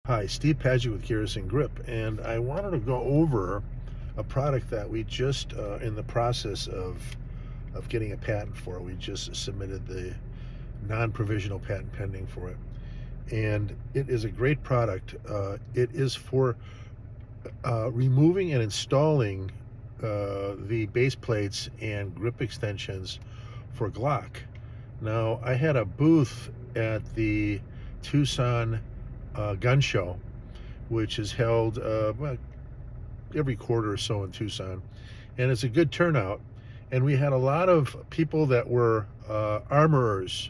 Hi, Steve Padgett with Garrison Grip, and I wanted to go over a product that we just in the process of getting a patent for. We just submitted the non-provisional patent pending for it, and it is a great product. It is for removing and installing the base plates and grip extensions for GLOCK. Now, I had a booth at the Tucson gun show, which is held well, every quarter or so in Tucson, and it's a good turnout. And we had a lot of people that were armorers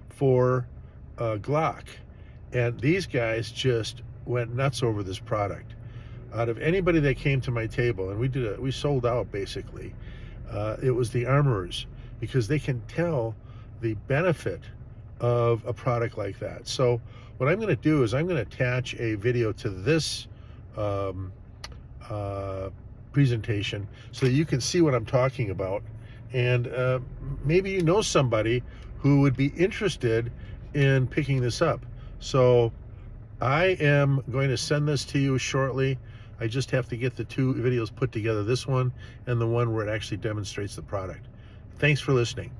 for GLOCK, and these guys just went nuts over this product. Out of anybody that came to my table, and we sold out basically, it was the armorers, because they can tell the benefit of a product like that. So what I'm going to do is I'm going to attach a video to this presentation so that you can see what I'm talking about, and maybe you know somebody who would be interested in picking this up. So I am going to send this to you shortly. I just have to get the two videos put together, this one and the one where it actually demonstrates the product. Thanks for listening.